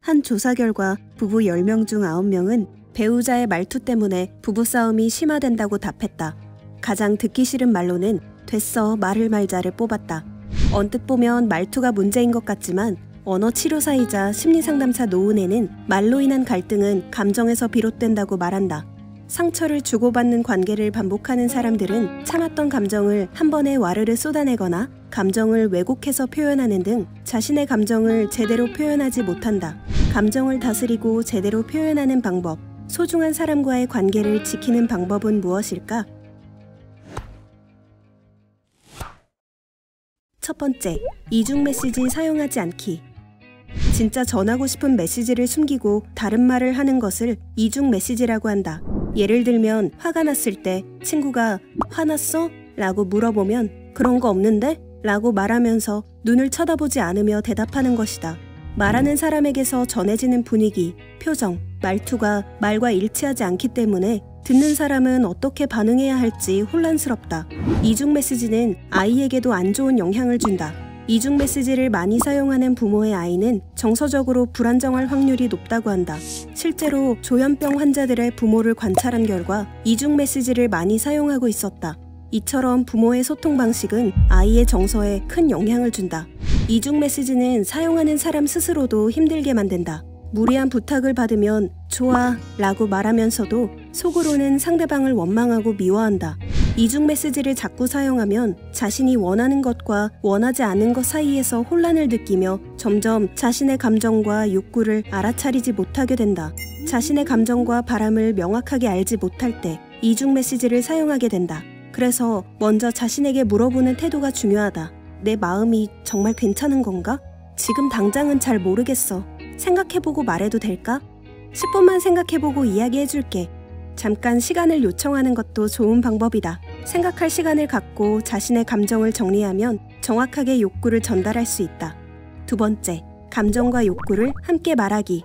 한 조사 결과 부부 10명 중 9명은 배우자의 말투 때문에 부부싸움이 심화된다고 답했다. 가장 듣기 싫은 말로는 됐어 말을 말자를 뽑았다. 언뜻 보면 말투가 문제인 것 같지만 언어치료사이자 심리상담사 노은혜는 말로 인한 갈등은 감정에서 비롯된다고 말한다. 상처를 주고받는 관계를 반복하는 사람들은 참았던 감정을 한 번에 와르르 쏟아내거나 감정을 왜곡해서 표현하는 등 자신의 감정을 제대로 표현하지 못한다. 감정을 다스리고 제대로 표현하는 방법, 소중한 사람과의 관계를 지키는 방법은 무엇일까? 첫 번째, 이중 메시지 사용하지 않기. 진짜 전하고 싶은 메시지를 숨기고 다른 말을 하는 것을 이중 메시지라고 한다. 예를 들면 화가 났을 때 친구가 화났어? 라고 물어보면 그런 거 없는데? 라고 말하면서 눈을 쳐다보지 않으며 대답하는 것이다. 말하는 사람에게서 전해지는 분위기, 표정, 말투가 말과 일치하지 않기 때문에 듣는 사람은 어떻게 반응해야 할지 혼란스럽다. 이중 메시지는 아이에게도 안 좋은 영향을 준다. 이중 메시지를 많이 사용하는 부모의 아이는 정서적으로 불안정할 확률이 높다고 한다. 실제로 조현병 환자들의 부모를 관찰한 결과 이중 메시지를 많이 사용하고 있었다. 이처럼 부모의 소통 방식은 아이의 정서에 큰 영향을 준다. 이중 메시지는 사용하는 사람 스스로도 힘들게 만든다. 무리한 부탁을 받으면 좋아 라고 말하면서도 속으로는 상대방을 원망하고 미워한다. 이중 메시지를 자꾸 사용하면 자신이 원하는 것과 원하지 않은 것 사이에서 혼란을 느끼며 점점 자신의 감정과 욕구를 알아차리지 못하게 된다. 자신의 감정과 바람을 명확하게 알지 못할 때 이중 메시지를 사용하게 된다. 그래서 먼저 자신에게 물어보는 태도가 중요하다. 내 마음이 정말 괜찮은 건가? 지금 당장은 잘 모르겠어. 생각해보고 말해도 될까? 10분만 생각해보고 이야기해줄게. 잠깐 시간을 요청하는 것도 좋은 방법이다. 생각할 시간을 갖고 자신의 감정을 정리하면 정확하게 욕구를 전달할 수 있다. 두 번째, 감정과 욕구를 함께 말하기.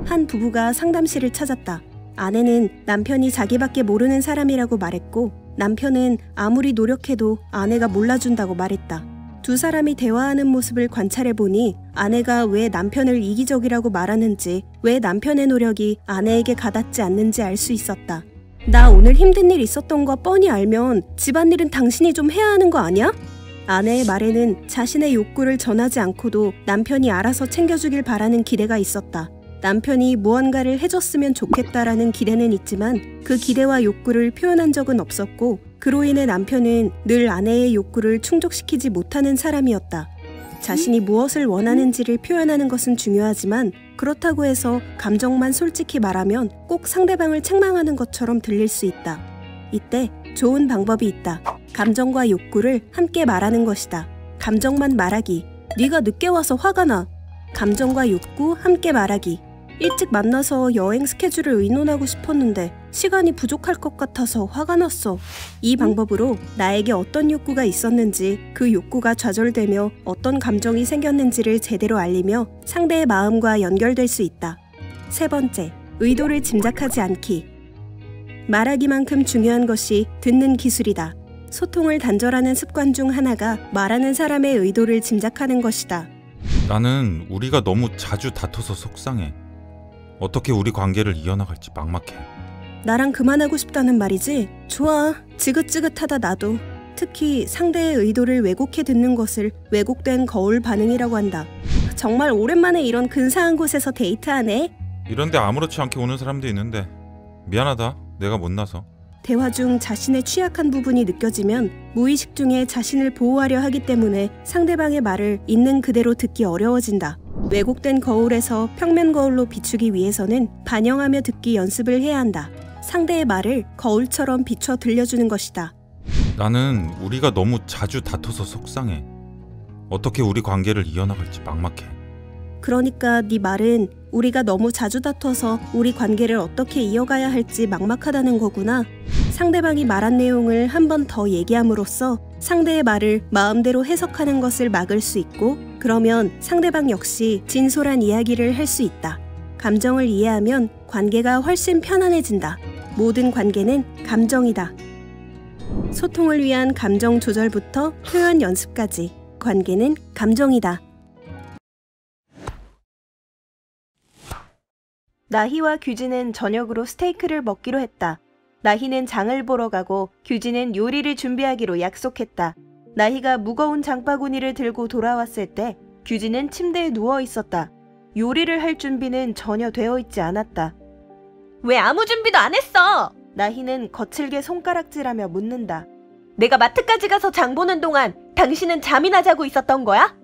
한 부부가 상담실을 찾았다. 아내는 남편이 자기밖에 모르는 사람이라고 말했고 남편은 아무리 노력해도 아내가 몰라준다고 말했다. 두 사람이 대화하는 모습을 관찰해보니 아내가 왜 남편을 이기적이라고 말하는지, 왜 남편의 노력이 아내에게 가닿지 않는지 알 수 있었다. 나 오늘 힘든 일 있었던 거 뻔히 알면 집안일은 당신이 좀 해야 하는 거 아니야? 아내의 말에는 자신의 욕구를 전하지 않고도 남편이 알아서 챙겨주길 바라는 기대가 있었다. 남편이 무언가를 해줬으면 좋겠다라는 기대는 있지만 그 기대와 욕구를 표현한 적은 없었고 그로 인해 남편은 늘 아내의 욕구를 충족시키지 못하는 사람이었다. 자신이 무엇을 원하는지를 표현하는 것은 중요하지만 그렇다고 해서 감정만 솔직히 말하면 꼭 상대방을 책망하는 것처럼 들릴 수 있다. 이때 좋은 방법이 있다. 감정과 욕구를 함께 말하는 것이다. 감정만 말하기. 네가 늦게 와서 화가 나. 감정과 욕구 함께 말하기. 일찍 만나서 여행 스케줄을 의논하고 싶었는데 시간이 부족할 것 같아서 화가 났어. 이 방법으로 나에게 어떤 욕구가 있었는지, 그 욕구가 좌절되며 어떤 감정이 생겼는지를 제대로 알리며 상대의 마음과 연결될 수 있다. 세 번째, 의도를 짐작하지 않기. 말하기만큼 중요한 것이 듣는 기술이다. 소통을 단절하는 습관 중 하나가 말하는 사람의 의도를 짐작하는 것이다. 나는 우리가 너무 자주 다퉈서 속상해. 어떻게 우리 관계를 이어나갈지 막막해. 나랑 그만하고 싶다는 말이지? 좋아. 지긋지긋하다 나도. 특히 상대의 의도를 왜곡해 듣는 것을 왜곡된 거울 반응이라고 한다. 정말 오랜만에 이런 근사한 곳에서 데이트하네? 이런데 아무렇지 않게 오는 사람도 있는데 미안하다. 내가 못나서. 대화 중 자신의 취약한 부분이 느껴지면 무의식 중에 자신을 보호하려 하기 때문에 상대방의 말을 있는 그대로 듣기 어려워진다. 왜곡된 거울에서 평면 거울로 비추기 위해서는 반영하며 듣기 연습을 해야 한다. 상대의 말을 거울처럼 비춰 들려주는 것이다. 나는 우리가 너무 자주 다퉈서 속상해. 어떻게 우리 관계를 이어나갈지 막막해. 그러니까 네 말은 우리가 너무 자주 다퉈서 우리 관계를 어떻게 이어가야 할지 막막하다는 거구나. 상대방이 말한 내용을 한 번 더 얘기함으로써 상대의 말을 마음대로 해석하는 것을 막을 수 있고 그러면 상대방 역시 진솔한 이야기를 할 수 있다. 감정을 이해하면 관계가 훨씬 편안해진다. 모든 관계는 감정이다. 소통을 위한 감정 조절부터 표현 연습까지 관계는 감정이다. 나희와 규진은 저녁으로 스테이크를 먹기로 했다. 나희는 장을 보러 가고 규진은 요리를 준비하기로 약속했다. 나희가 무거운 장바구니를 들고 돌아왔을 때 규진은 침대에 누워 있었다. 요리를 할 준비는 전혀 되어 있지 않았다. 왜 아무 준비도 안 했어? 나희는 거칠게 손가락질하며 묻는다. 내가 마트까지 가서 장 보는 동안 당신은 잠이나 자고 있었던 거야?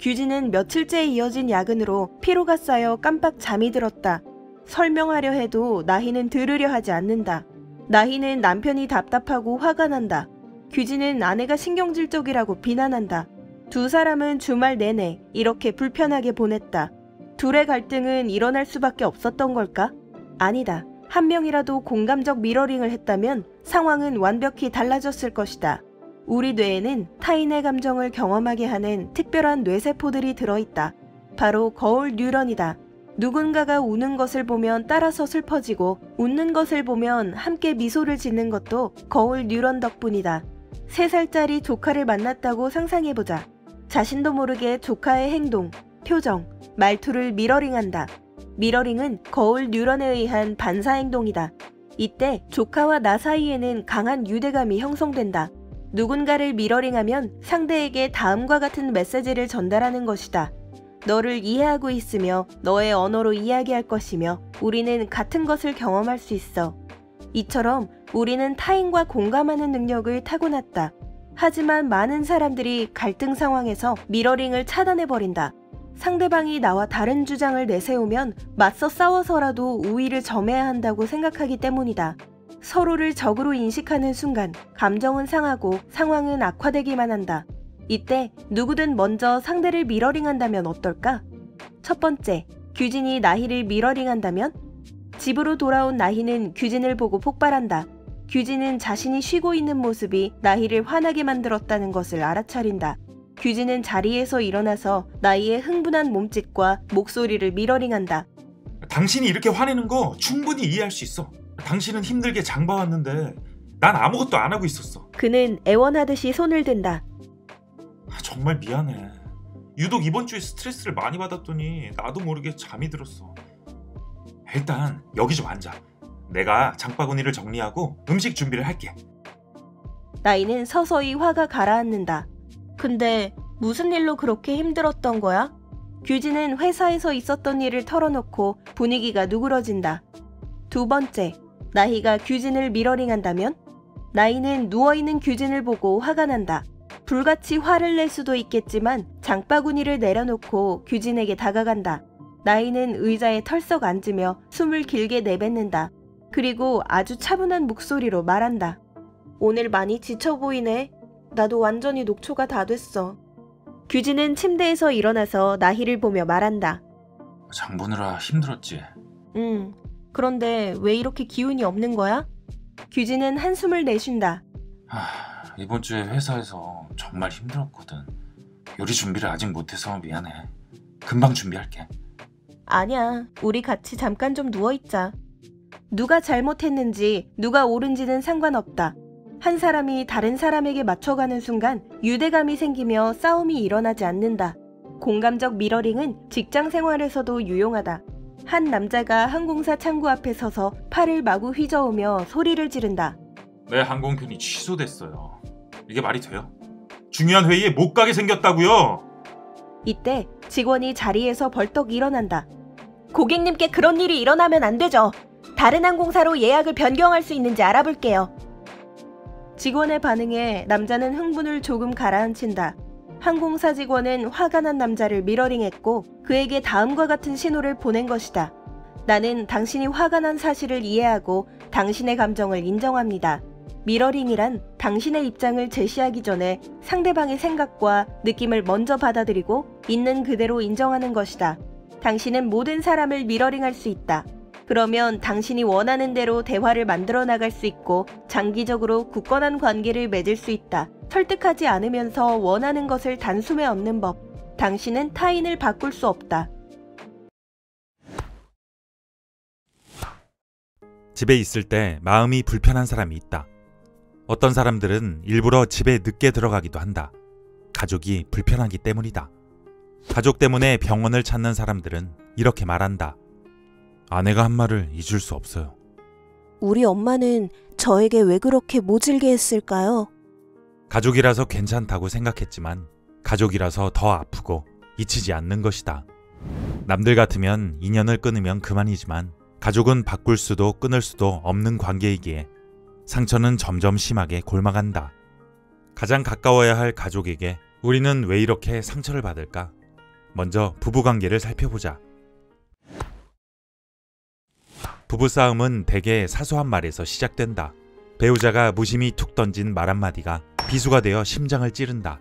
규진은 며칠째 이어진 야근으로 피로가 쌓여 깜빡 잠이 들었다. 설명하려 해도 나희는 들으려 하지 않는다. 나희는 남편이 답답하고 화가 난다. 규진은 아내가 신경질적이라고 비난한다. 두 사람은 주말 내내 이렇게 불편하게 보냈다. 둘의 갈등은 일어날 수밖에 없었던 걸까? 아니다. 한 명이라도 공감적 미러링을 했다면 상황은 완벽히 달라졌을 것이다. 우리 뇌에는 타인의 감정을 경험하게 하는 특별한 뇌세포들이 들어있다. 바로 거울 뉴런이다. 누군가가 우는 것을 보면 따라서 슬퍼지고 웃는 것을 보면 함께 미소를 짓는 것도 거울 뉴런 덕분이다. 3살짜리 조카를 만났다고 상상해보자. 자신도 모르게 조카의 행동, 표정, 말투를 미러링한다. 미러링은 거울 뉴런에 의한 반사행동이다. 이때 조카와 나 사이에는 강한 유대감이 형성된다. 누군가를 미러링하면 상대에게 다음과 같은 메시지를 전달하는 것이다. 너를 이해하고 있으며 너의 언어로 이야기할 것이며 우리는 같은 것을 경험할 수 있어. 이처럼 우리는 타인과 공감하는 능력을 타고났다. 하지만 많은 사람들이 갈등 상황에서 미러링을 차단해버린다. 상대방이 나와 다른 주장을 내세우면 맞서 싸워서라도 우위를 점해야 한다고 생각하기 때문이다. 서로를 적으로 인식하는 순간 감정은 상하고 상황은 악화되기만 한다. 이때 누구든 먼저 상대를 미러링한다면 어떨까? 첫 번째, 규진이 나희를 미러링한다면? 집으로 돌아온 나희는 규진을 보고 폭발한다. 규진은 자신이 쉬고 있는 모습이 나희를 화나게 만들었다는 것을 알아차린다. 규진은 자리에서 일어나서 나희의 흥분한 몸짓과 목소리를 미러링한다. 당신이 이렇게 화내는 거 충분히 이해할 수 있어. 당신은 힘들게 장 봐왔는데 난 아무것도 안 하고 있었어. 그는 애원하듯이 손을 든다. 정말 미안해. 유독 이번 주에 스트레스를 많이 받았더니 나도 모르게 잠이 들었어. 일단 여기 좀 앉아. 내가 장바구니를 정리하고 음식 준비를 할게. 나희는 서서히 화가 가라앉는다. 근데 무슨 일로 그렇게 힘들었던 거야? 규진은 회사에서 있었던 일을 털어놓고 분위기가 누그러진다. 두 번째, 나희가 규진을 미러링한다면? 나희는 누워있는 규진을 보고 화가 난다. 불같이 화를 낼 수도 있겠지만 장바구니를 내려놓고 규진에게 다가간다. 나희는 의자에 털썩 앉으며 숨을 길게 내뱉는다. 그리고 아주 차분한 목소리로 말한다. 오늘 많이 지쳐 보이네. 나도 완전히 녹초가 다 됐어. 규진은 침대에서 일어나서 나희를 보며 말한다. 장 보느라 힘들었지? 그런데 왜 이렇게 기운이 없는 거야? 규진은 한숨을 내쉰다. 이번 주에 회사에서 정말 힘들었거든. 요리 준비를 아직 못해서 미안해. 금방 준비할게. 아니야. 우리 같이 잠깐 좀 누워있자. 누가 잘못했는지 누가 옳은지는 상관없다. 한 사람이 다른 사람에게 맞춰가는 순간 유대감이 생기며 싸움이 일어나지 않는다. 공감적 미러링은 직장 생활에서도 유용하다. 한 남자가 항공사 창구 앞에 서서 팔을 마구 휘저으며 소리를 지른다. 내 항공편이 취소됐어요. 이게 말이 돼요? 중요한 회의에 못 가게 생겼다고요. 이때 직원이 자리에서 벌떡 일어난다. 고객님께 그런 일이 일어나면 안 되죠. 다른 항공사로 예약을 변경할 수 있는지 알아볼게요. 직원의 반응에 남자는 흥분을 조금 가라앉힌다. 항공사 직원은 화가 난 남자를 미러링했고 그에게 다음과 같은 신호를 보낸 것이다. 나는 당신이 화가 난 사실을 이해하고 당신의 감정을 인정합니다. 미러링이란 당신의 입장을 제시하기 전에 상대방의 생각과 느낌을 먼저 받아들이고 있는 그대로 인정하는 것이다. 당신은 모든 사람을 미러링할 수 있다. 그러면 당신이 원하는 대로 대화를 만들어 나갈 수 있고 장기적으로 굳건한 관계를 맺을 수 있다. 설득하지 않으면서 원하는 것을 단숨에 얻는 법. 당신은 타인을 바꿀 수 없다. 집에 있을 때 마음이 불편한 사람이 있다. 어떤 사람들은 일부러 집에 늦게 들어가기도 한다. 가족이 불편하기 때문이다. 가족 때문에 병원을 찾는 사람들은 이렇게 말한다. 아내가 한 말을 잊을 수 없어요. 우리 엄마는 저에게 왜 그렇게 모질게 했을까요? 가족이라서 괜찮다고 생각했지만 가족이라서 더 아프고 잊히지 않는 것이다. 남들 같으면 인연을 끊으면 그만이지만 가족은 바꿀 수도 끊을 수도 없는 관계이기에 상처는 점점 심하게 골마간다. 가장 가까워야 할 가족에게 우리는 왜 이렇게 상처를 받을까? 먼저 부부관계를 살펴보자. 부부싸움은 대개 사소한 말에서 시작된다. 배우자가 무심히 툭 던진 말 한마디가 비수가 되어 심장을 찌른다.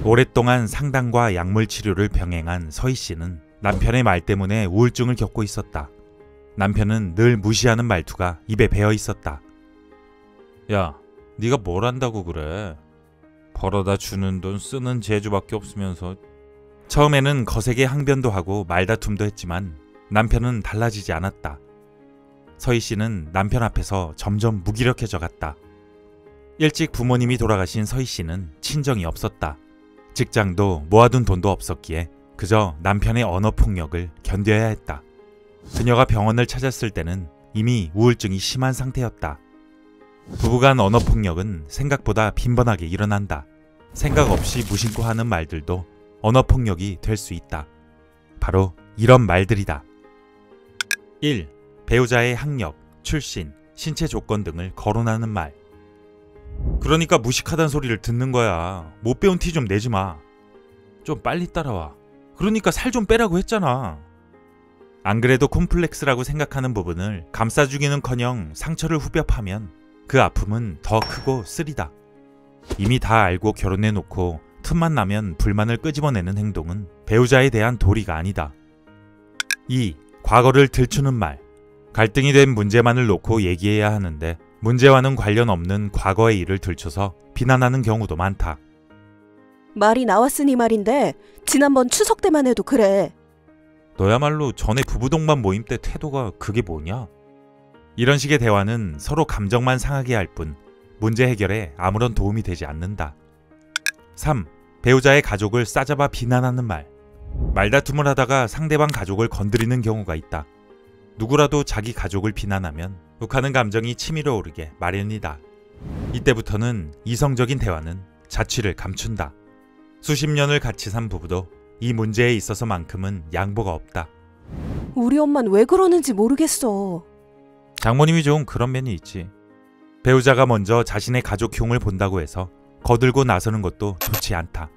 오랫동안 상담과 약물 치료를 병행한 서희 씨는 남편의 말 때문에 우울증을 겪고 있었다. 남편은 늘 무시하는 말투가 입에 배어 있었다. 야, 네가 뭘 안다고 그래? 벌어다 주는 돈 쓰는 재주밖에 없으면서. 처음에는 거세게 항변도 하고 말다툼도 했지만 남편은 달라지지 않았다. 서희 씨는 남편 앞에서 점점 무기력해져 갔다. 일찍 부모님이 돌아가신 서희 씨는 친정이 없었다. 직장도 모아둔 돈도 없었기에 그저 남편의 언어 폭력을 견뎌야 했다. 그녀가 병원을 찾았을 때는 이미 우울증이 심한 상태였다. 부부간 언어 폭력은 생각보다 빈번하게 일어난다. 생각 없이 무심코 하는 말들도 언어 폭력이 될 수 있다. 바로 이런 말들이다. 1. 배우자의 학력, 출신, 신체 조건 등을 거론하는 말. 그러니까 무식하단 소리를 듣는 거야. 못 배운 티 좀 내지 마. 좀 빨리 따라와. 그러니까 살 좀 빼라고 했잖아. 안 그래도 콤플렉스라고 생각하는 부분을 감싸주기는커녕 상처를 후벼 파면 그 아픔은 더 크고 쓰리다. 이미 다 알고 결혼해놓고 틈만 나면 불만을 끄집어내는 행동은 배우자에 대한 도리가 아니다. 2. 과거를 들추는 말. 갈등이 된 문제만을 놓고 얘기해야 하는데 문제와는 관련 없는 과거의 일을 들춰서 비난하는 경우도 많다. 말이 나왔으니 말인데 지난번 추석 때만 해도 그래. 너야말로 전에 부부동반 모임 때 태도가 그게 뭐냐? 이런 식의 대화는 서로 감정만 상하게 할 뿐 문제 해결에 아무런 도움이 되지 않는다. 3. 배우자의 가족을 싸잡아 비난하는 말. 말다툼을 하다가 상대방 가족을 건드리는 경우가 있다. 누구라도 자기 가족을 비난하면 욱하는 감정이 치밀어 오르게 마련이다. 이때부터는 이성적인 대화는 자취를 감춘다. 수십 년을 같이 산 부부도 이 문제에 있어서만큼은 양보가 없다. 우리 엄만 왜 그러는지 모르겠어. 장모님이 좀 그런 면이 있지. 배우자가 먼저 자신의 가족 흉을 본다고 해서 거들고 나서는 것도 좋지 않다.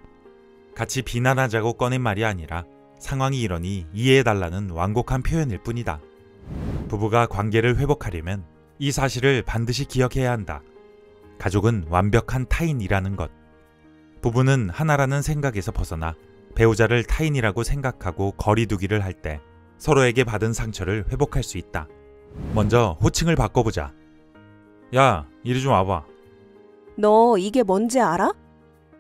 같이 비난하자고 꺼낸 말이 아니라 상황이 이러니 이해해달라는 완곡한 표현일 뿐이다. 부부가 관계를 회복하려면 이 사실을 반드시 기억해야 한다. 가족은 완벽한 타인이라는 것. 부부는 하나라는 생각에서 벗어나 배우자를 타인이라고 생각하고 거리두기를 할 때 서로에게 받은 상처를 회복할 수 있다. 먼저 호칭을 바꿔보자. 야, 이리 좀 와봐. 너 이게 뭔지 알아?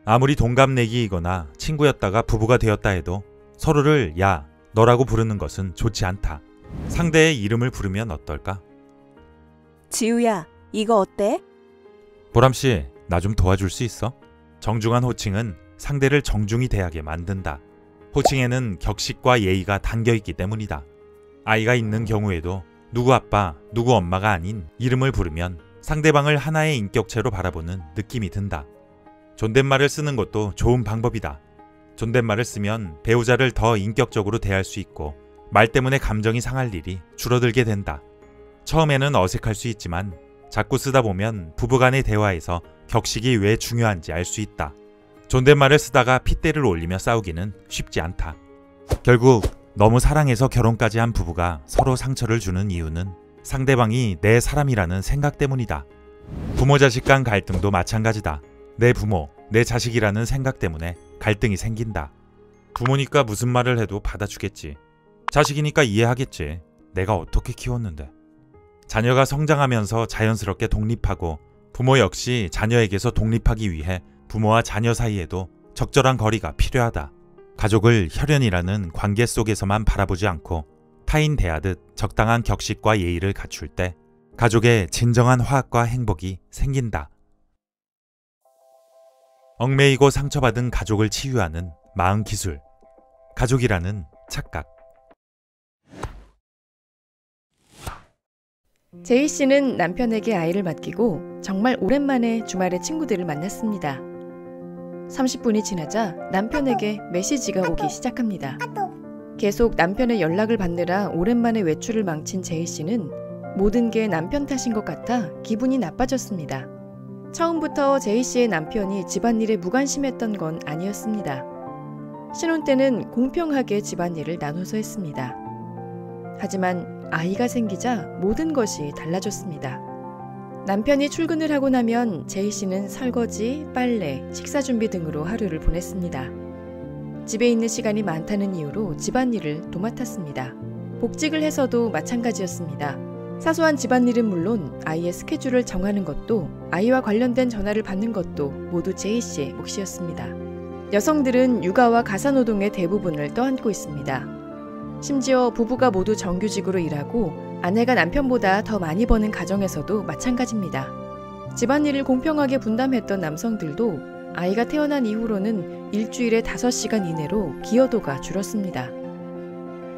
아무리 동갑내기이거나 친구였다가 부부가 되었다 해도 서로를 야, 너라고 부르는 것은 좋지 않다. 상대의 이름을 부르면 어떨까? 지우야, 이거 어때? 보람씨, 나 좀 도와줄 수 있어? 정중한 호칭은 상대를 정중히 대하게 만든다. 호칭에는 격식과 예의가 담겨있기 때문이다. 아이가 있는 경우에도 누구 아빠, 누구 엄마가 아닌 이름을 부르면 상대방을 하나의 인격체로 바라보는 느낌이 든다. 존댓말을 쓰는 것도 좋은 방법이다. 존댓말을 쓰면 배우자를 더 인격적으로 대할 수 있고 말 때문에 감정이 상할 일이 줄어들게 된다. 처음에는 어색할 수 있지만 자꾸 쓰다 보면 부부간의 대화에서 격식이 왜 중요한지 알 수 있다. 존댓말을 쓰다가 핏대를 올리며 싸우기는 쉽지 않다. 결국 너무 사랑해서 결혼까지 한 부부가 서로 상처를 주는 이유는 상대방이 내 사람이라는 생각 때문이다. 부모 자식 간 갈등도 마찬가지다. 내 부모, 내 자식이라는 생각 때문에 갈등이 생긴다. 부모니까 무슨 말을 해도 받아주겠지. 자식이니까 이해하겠지. 내가 어떻게 키웠는데. 자녀가 성장하면서 자연스럽게 독립하고 부모 역시 자녀에게서 독립하기 위해 부모와 자녀 사이에도 적절한 거리가 필요하다. 가족을 혈연이라는 관계 속에서만 바라보지 않고 타인 대하듯 적당한 격식과 예의를 갖출 때 가족의 진정한 화합과 행복이 생긴다. 얽매이고 상처받은 가족을 치유하는 마음 기술. 가족이라는 착각. 제이 씨는 남편에게 아이를 맡기고 정말 오랜만에 주말에 친구들을 만났습니다. 30분이 지나자 남편에게 메시지가 오기 시작합니다. 계속 남편의 연락을 받느라 오랜만에 외출을 망친 제이 씨는 모든 게 남편 탓인 것 같아 기분이 나빠졌습니다. 처음부터 제이 씨의 남편이 집안일에 무관심했던 건 아니었습니다. 신혼 때는 공평하게 집안일을 나눠서 했습니다. 하지만 아이가 생기자 모든 것이 달라졌습니다. 남편이 출근을 하고 나면 제이 씨는 설거지, 빨래, 식사 준비 등으로 하루를 보냈습니다. 집에 있는 시간이 많다는 이유로 집안일을 도맡았습니다. 복직을 해서도 마찬가지였습니다. 사소한 집안일은 물론 아이의 스케줄을 정하는 것도 아이와 관련된 전화를 받는 것도 모두 제이 씨의 몫이었습니다. 여성들은 육아와 가사노동의 대부분을 떠안고 있습니다. 심지어 부부가 모두 정규직으로 일하고 아내가 남편보다 더 많이 버는 가정에서도 마찬가지입니다. 집안일을 공평하게 분담했던 남성들도 아이가 태어난 이후로는 일주일에 5시간 이내로 기여도가 줄었습니다.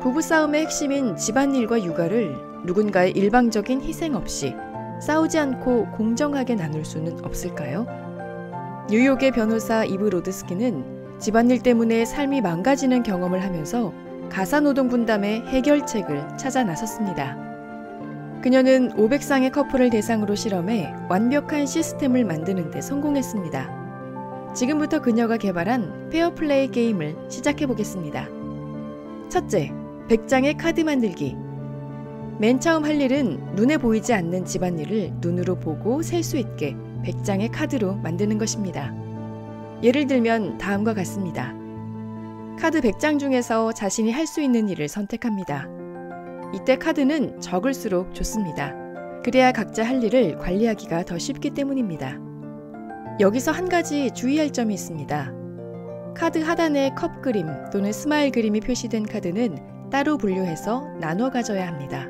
부부싸움의 핵심인 집안일과 육아를 누군가의 일방적인 희생 없이 싸우지 않고 공정하게 나눌 수는 없을까요? 뉴욕의 변호사 이브 로드스키는 집안일 때문에 삶이 망가지는 경험을 하면서 가사노동 분담의 해결책을 찾아 나섰습니다. 그녀는 500쌍의 커플을 대상으로 실험해 완벽한 시스템을 만드는 데 성공했습니다. 지금부터 그녀가 개발한 페어플레이 게임을 시작해보겠습니다. 첫째, 100장의 카드 만들기. 맨 처음 할 일은 눈에 보이지 않는 집안일을 눈으로 보고 셀 수 있게 100장의 카드로 만드는 것입니다. 예를 들면 다음과 같습니다. 카드 100장 중에서 자신이 할 수 있는 일을 선택합니다. 이때 카드는 적을수록 좋습니다. 그래야 각자 할 일을 관리하기가 더 쉽기 때문입니다. 여기서 한 가지 주의할 점이 있습니다. 카드 하단에 컵 그림 또는 스마일 그림이 표시된 카드는 따로 분류해서 나눠 가져야 합니다.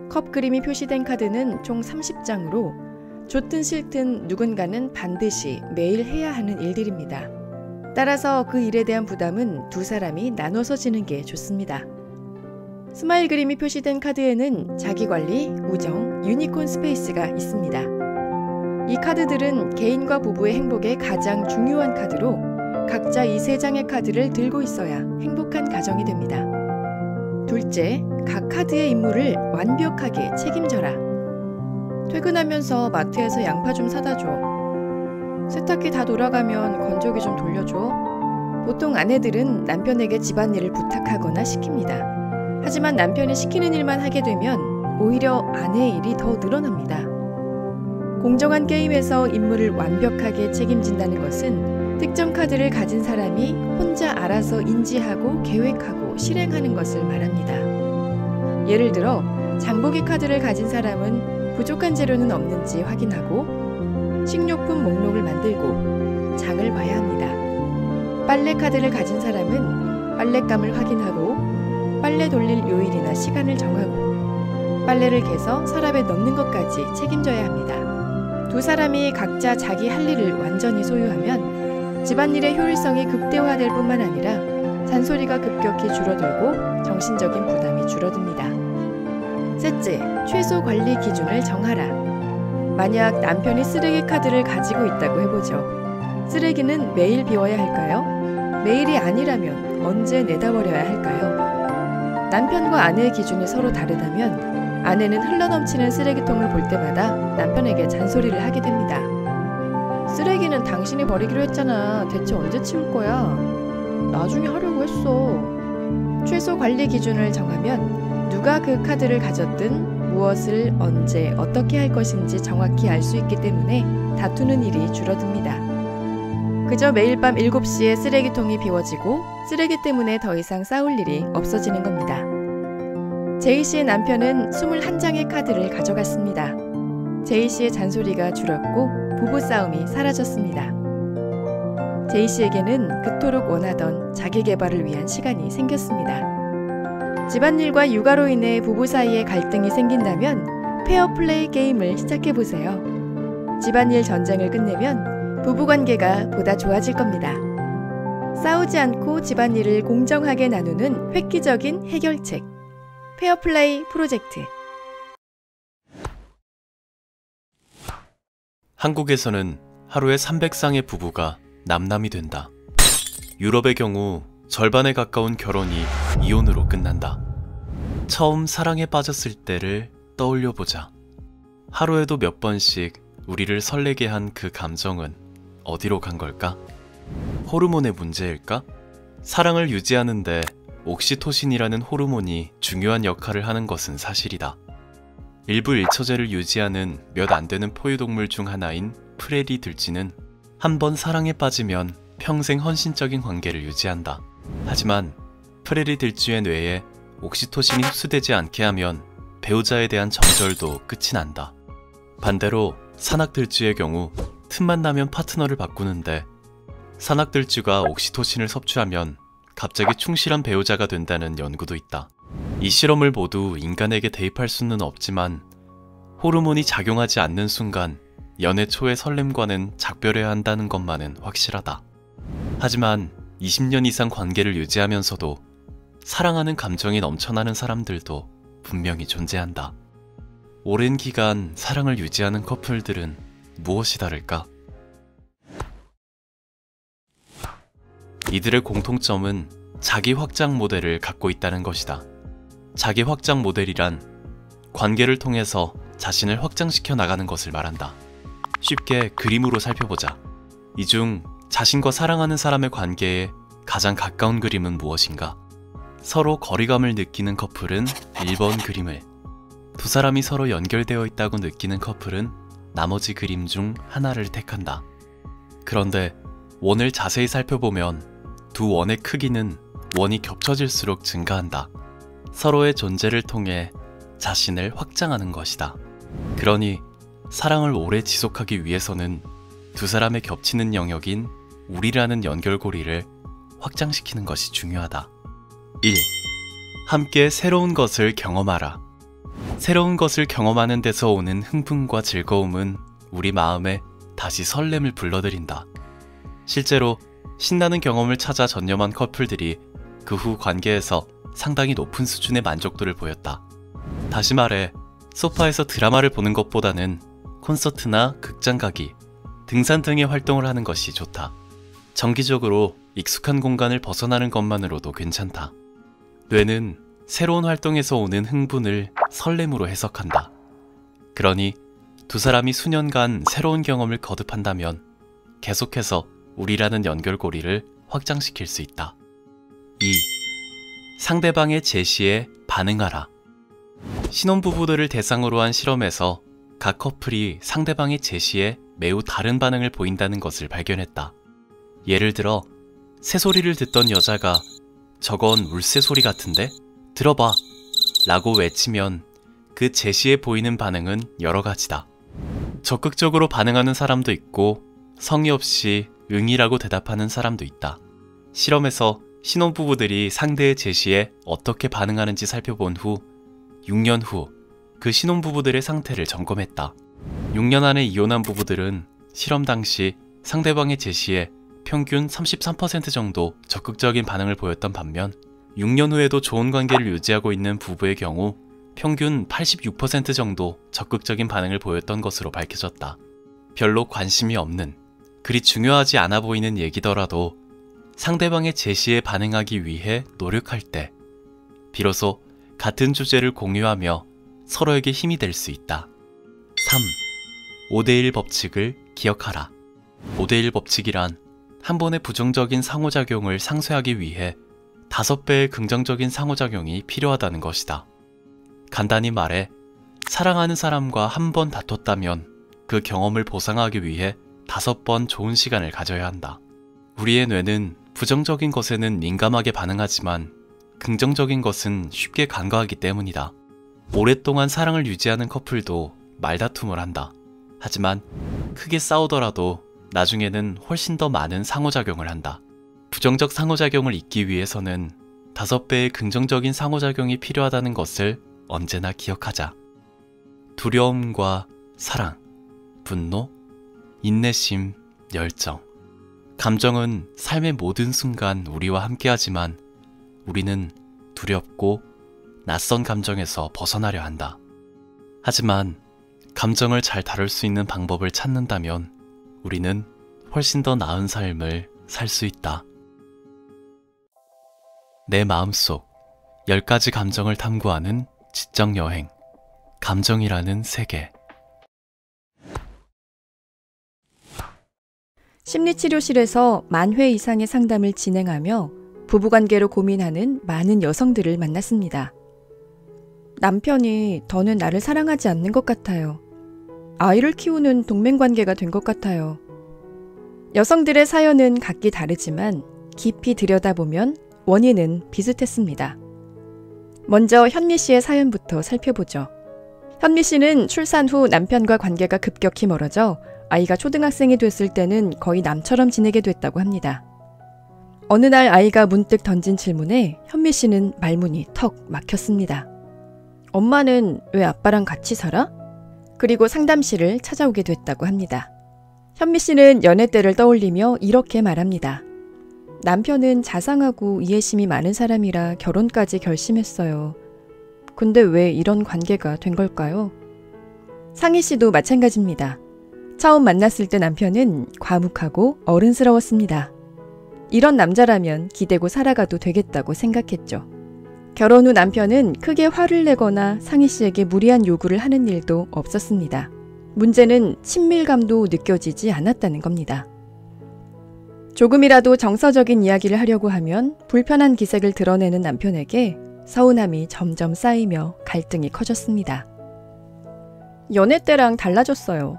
컵 그림이 표시된 카드는 총 30장으로 좋든 싫든 누군가는 반드시 매일 해야 하는 일들입니다. 따라서 그 일에 대한 부담은 두 사람이 나눠서 지는 게 좋습니다. 스마일 그림이 표시된 카드에는 자기관리, 우정, 유니콘 스페이스가 있습니다. 이 카드들은 개인과 부부의 행복에 가장 중요한 카드로 각자 이 3장의 카드를 들고 있어야 행복한 가정이 됩니다. 둘째, 각 카드의 임무를 완벽하게 책임져라. 퇴근하면서 마트에서 양파 좀 사다 줘. 세탁기 다 돌아가면 건조기 좀 돌려줘. 보통 아내들은 남편에게 집안일을 부탁하거나 시킵니다. 하지만 남편이 시키는 일만 하게 되면 오히려 아내의 일이 더 늘어납니다. 공정한 게임에서 임무를 완벽하게 책임진다는 것은 특정 카드를 가진 사람이 혼자 알아서 인지하고 계획하고 실행하는 것을 말합니다. 예를 들어 장보기 카드를 가진 사람은 부족한 재료는 없는지 확인하고 식료품 목록을 만들고 장을 봐야 합니다. 빨래 카드를 가진 사람은 빨랫감을 확인하고 빨래 돌릴 요일이나 시간을 정하고 빨래를 개서 서랍에 넣는 것까지 책임져야 합니다. 두 사람이 각자 자기 할 일을 완전히 소유하면 집안일의 효율성이 극대화될 뿐만 아니라 잔소리가 급격히 줄어들고 정신적인 부담이 줄어듭니다. 셋째, 최소 관리 기준을 정하라. 만약 남편이 쓰레기 카드를 가지고 있다고 해보죠. 쓰레기는 매일 비워야 할까요? 매일이 아니라면 언제 내다 버려야 할까요? 남편과 아내의 기준이 서로 다르다면 아내는 흘러넘치는 쓰레기통을 볼 때마다 남편에게 잔소리를 하게 됩니다. 쓰레기는 당신이 버리기로 했잖아. 대체 언제 치울 거야? 나중에 하려고 했어. 최소 관리 기준을 정하면 누가 그 카드를 가졌든 무엇을 언제 어떻게 할 것인지 정확히 알 수 있기 때문에 다투는 일이 줄어듭니다. 그저 매일 밤 7시에 쓰레기통이 비워지고 쓰레기 때문에 더 이상 싸울 일이 없어지는 겁니다. 제이 씨의 남편은 21장의 카드를 가져갔습니다. 제이 씨의 잔소리가 줄었고 부부싸움이 사라졌습니다. 제이 씨에게는 그토록 원하던 자기 개발을 위한 시간이 생겼습니다. 집안일과 육아로 인해 부부 사이에 갈등이 생긴다면 페어플레이 게임을 시작해보세요. 집안일 전쟁을 끝내면 부부관계가 보다 좋아질 겁니다. 싸우지 않고 집안일을 공정하게 나누는 획기적인 해결책. 페어플레이 프로젝트. 한국에서는 하루에 300쌍의 부부가 남남이 된다. 유럽의 경우 절반에 가까운 결혼이 이혼으로 끝난다. 처음 사랑에 빠졌을 때를 떠올려보자. 하루에도 몇 번씩 우리를 설레게 한 그 감정은 어디로 간 걸까? 호르몬의 문제일까? 사랑을 유지하는데 옥시토신이라는 호르몬이 중요한 역할을 하는 것은 사실이다. 일부 일처제를 유지하는 몇 안 되는 포유동물 중 하나인 프레리 들쥐는 한 번 사랑에 빠지면 평생 헌신적인 관계를 유지한다. 하지만 프레리 들쥐의 뇌에 옥시토신이 흡수되지 않게 하면 배우자에 대한 정절도 끝이 난다. 반대로 산악들쥐의 경우 틈만 나면 파트너를 바꾸는데 산악들쥐가 옥시토신을 섭취하면 갑자기 충실한 배우자가 된다는 연구도 있다. 이 실험을 모두 인간에게 대입할 수는 없지만 호르몬이 작용하지 않는 순간 연애 초의 설렘과는 작별해야 한다는 것만은 확실하다. 하지만 20년 이상 관계를 유지하면서도 사랑하는 감정이 넘쳐나는 사람들도 분명히 존재한다. 오랜 기간 사랑을 유지하는 커플들은 무엇이 다를까? 이들의 공통점은 자기 확장 모델을 갖고 있다는 것이다. 자기 확장 모델이란 관계를 통해서 자신을 확장시켜 나가는 것을 말한다. 쉽게 그림으로 살펴보자. 이 중 자신과 사랑하는 사람의 관계에 가장 가까운 그림은 무엇인가? 서로 거리감을 느끼는 커플은 1번 그림을, 두 사람이 서로 연결되어 있다고 느끼는 커플은 나머지 그림 중 하나를 택한다. 그런데 원을 자세히 살펴보면 두 원의 크기는 원이 겹쳐질수록 증가한다. 서로의 존재를 통해 자신을 확장하는 것이다. 그러니 사랑을 오래 지속하기 위해서는 두 사람의 겹치는 영역인 우리라는 연결고리를 확장시키는 것이 중요하다. 1. 함께 새로운 것을 경험하라. 새로운 것을 경험하는 데서 오는 흥분과 즐거움은 우리 마음에 다시 설렘을 불러들인다. 실제로 신나는 경험을 찾아 전념한 커플들이 그 후 관계에서 상당히 높은 수준의 만족도를 보였다. 다시 말해 소파에서 드라마를 보는 것보다는 콘서트나 극장 가기, 등산 등의 활동을 하는 것이 좋다. 정기적으로 익숙한 공간을 벗어나는 것만으로도 괜찮다. 뇌는 새로운 활동에서 오는 흥분을 설렘으로 해석한다. 그러니 두 사람이 수년간 새로운 경험을 거듭한다면 계속해서 우리라는 연결고리를 확장시킬 수 있다. 2. 상대방의 제시에 반응하라. 신혼부부들을 대상으로 한 실험에서 각 커플이 상대방의 제시에 매우 다른 반응을 보인다는 것을 발견했다. 예를 들어 새소리를 듣던 여자가 "저건 울새 소리 같은데? 들어봐" 라고 외치면 그 제시에 보이는 반응은 여러 가지다. 적극적으로 반응하는 사람도 있고 성의 없이 응이라고 대답하는 사람도 있다. 실험에서 신혼부부들이 상대의 제시에 어떻게 반응하는지 살펴본 후 6년 후 그 신혼부부들의 상태를 점검했다. 6년 안에 이혼한 부부들은 실험 당시 상대방의 제시에 평균 33% 정도 적극적인 반응을 보였던 반면 6년 후에도 좋은 관계를 유지하고 있는 부부의 경우 평균 86% 정도 적극적인 반응을 보였던 것으로 밝혀졌다. 별로 관심이 없는, 그리 중요하지 않아 보이는 얘기더라도 상대방의 제시에 반응하기 위해 노력할 때 비로소 같은 주제를 공유하며 서로에게 힘이 될 수 있다. 3. 5대1 법칙을 기억하라. 5대1 법칙이란 한 번의 부정적인 상호작용을 상쇄하기 위해 5배의 긍정적인 상호작용이 필요하다는 것이다. 간단히 말해 사랑하는 사람과 한 번 다퉜다면 그 경험을 보상하기 위해 5번 좋은 시간을 가져야 한다. 우리의 뇌는 부정적인 것에는 민감하게 반응하지만 긍정적인 것은 쉽게 간과하기 때문이다. 오랫동안 사랑을 유지하는 커플도 말다툼을 한다. 하지만 크게 싸우더라도 나중에는 훨씬 더 많은 상호작용을 한다. 부정적 상호작용을 잊기 위해서는 5배의 긍정적인 상호작용이 필요하다는 것을 언제나 기억하자. 두려움과 사랑, 분노, 인내심, 열정. 감정은 삶의 모든 순간 우리와 함께하지만 우리는 두렵고 낯선 감정에서 벗어나려 한다. 하지만 감정을 잘 다룰 수 있는 방법을 찾는다면 우리는 훨씬 더 나은 삶을 살 수 있다. 내 마음속 10가지 감정을 탐구하는 지적 여행, 감정이라는 세계. 심리치료실에서 10,000회 이상의 상담을 진행하며 부부관계로 고민하는 많은 여성들을 만났습니다. 남편이 더는 나를 사랑하지 않는 것 같아요. 아이를 키우는 동맹관계가 된 것 같아요. 여성들의 사연은 각기 다르지만 깊이 들여다보면 원인은 비슷했습니다. 먼저 현미 씨의 사연부터 살펴보죠. 현미 씨는 출산 후 남편과 관계가 급격히 멀어져 아이가 초등학생이 됐을 때는 거의 남처럼 지내게 됐다고 합니다. 어느 날 아이가 문득 던진 질문에 현미 씨는 말문이 턱 막혔습니다. 엄마는 왜 아빠랑 같이 살아? 그리고 상담실을 찾아오게 됐다고 합니다. 현미 씨는 연애 때를 떠올리며 이렇게 말합니다. 남편은 자상하고 이해심이 많은 사람이라 결혼까지 결심했어요. 근데 왜 이런 관계가 된 걸까요? 상희 씨도 마찬가지입니다. 처음 만났을 때 남편은 과묵하고 어른스러웠습니다. 이런 남자라면 기대고 살아가도 되겠다고 생각했죠. 결혼 후 남편은 크게 화를 내거나 상희 씨에게 무리한 요구를 하는 일도 없었습니다. 문제는 친밀감도 느껴지지 않았다는 겁니다. 조금이라도 정서적인 이야기를 하려고 하면 불편한 기색을 드러내는 남편에게 서운함이 점점 쌓이며 갈등이 커졌습니다. 연애 때랑 달라졌어요.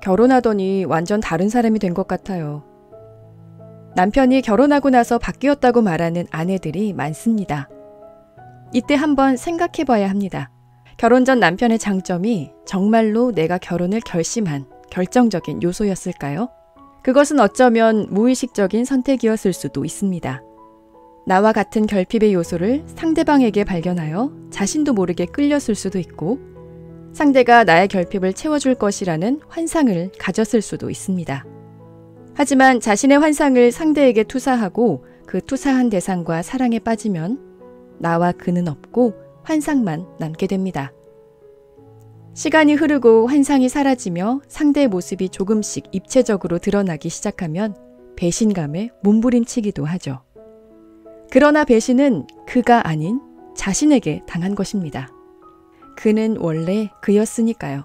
결혼하더니 완전 다른 사람이 된 것 같아요. 남편이 결혼하고 나서 바뀌었다고 말하는 아내들이 많습니다. 이때 한번 생각해 봐야 합니다. 결혼 전 남편의 장점이 정말로 내가 결혼을 결심한 결정적인 요소였을까요? 그것은 어쩌면 무의식적인 선택이었을 수도 있습니다. 나와 같은 결핍의 요소를 상대방에게 발견하여 자신도 모르게 끌렸을 수도 있고 상대가 나의 결핍을 채워줄 것이라는 환상을 가졌을 수도 있습니다. 하지만 자신의 환상을 상대에게 투사하고 그 투사한 대상과 사랑에 빠지면 나와 그는 없고 환상만 남게 됩니다. 시간이 흐르고 환상이 사라지며 상대의 모습이 조금씩 입체적으로 드러나기 시작하면 배신감에 몸부림치기도 하죠. 그러나 배신은 그가 아닌 자신에게 당한 것입니다. 그는 원래 그였으니까요.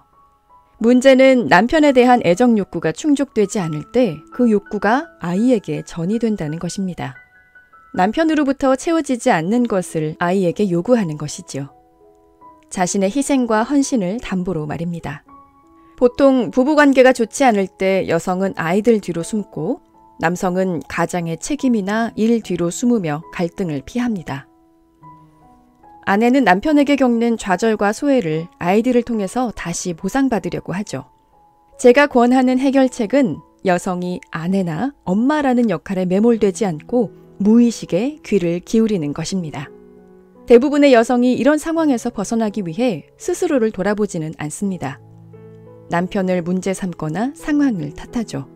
문제는 남편에 대한 애정 욕구가 충족되지 않을 때 그 욕구가 아이에게 전이된다는 것입니다. 남편으로부터 채워지지 않는 것을 아이에게 요구하는 것이지요. 자신의 희생과 헌신을 담보로 말입니다. 보통 부부관계가 좋지 않을 때 여성은 아이들 뒤로 숨고 남성은 가장의 책임이나 일 뒤로 숨으며 갈등을 피합니다. 아내는 남편에게 겪는 좌절과 소외를 아이들을 통해서 다시 보상받으려고 하죠. 제가 권하는 해결책은 여성이 아내나 엄마라는 역할에 매몰되지 않고 무의식에 귀를 기울이는 것입니다. 대부분의 여성이 이런 상황에서 벗어나기 위해 스스로를 돌아보지는 않습니다. 남편을 문제 삼거나 상황을 탓하죠.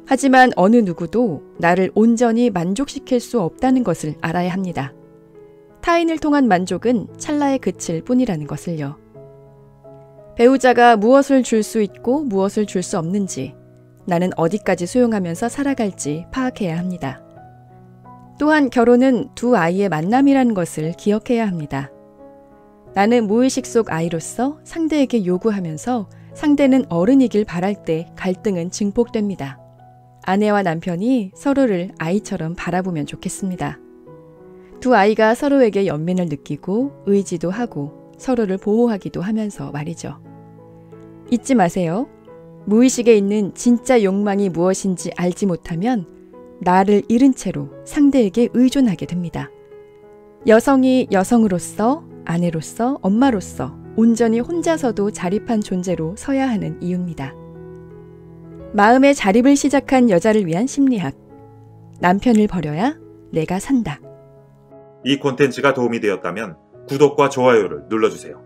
하지만 어느 누구도 나를 온전히 만족시킬 수 없다는 것을 알아야 합니다. 타인을 통한 만족은 찰나에 그칠 뿐이라는 것을요. 배우자가 무엇을 줄 수 있고 무엇을 줄 수 없는지, 나는 어디까지 수용하면서 살아갈지 파악해야 합니다. 또한 결혼은 두 아이의 만남이라는 것을 기억해야 합니다. 나는 무의식 속 아이로서 상대에게 요구하면서 상대는 어른이길 바랄 때 갈등은 증폭됩니다. 아내와 남편이 서로를 아이처럼 바라보면 좋겠습니다. 두 아이가 서로에게 연민을 느끼고 의지도 하고 서로를 보호하기도 하면서 말이죠. 잊지 마세요. 무의식에 있는 진짜 욕망이 무엇인지 알지 못하면 나를 잃은 채로 상대에게 의존하게 됩니다. 여성이 여성으로서, 아내로서, 엄마로서 온전히 혼자서도 자립한 존재로 서야 하는 이유입니다. 마음의 자립을 시작한 여자를 위한 심리학. 남편을 버려야 내가 산다. 이 콘텐츠가 도움이 되었다면 구독과 좋아요를 눌러주세요.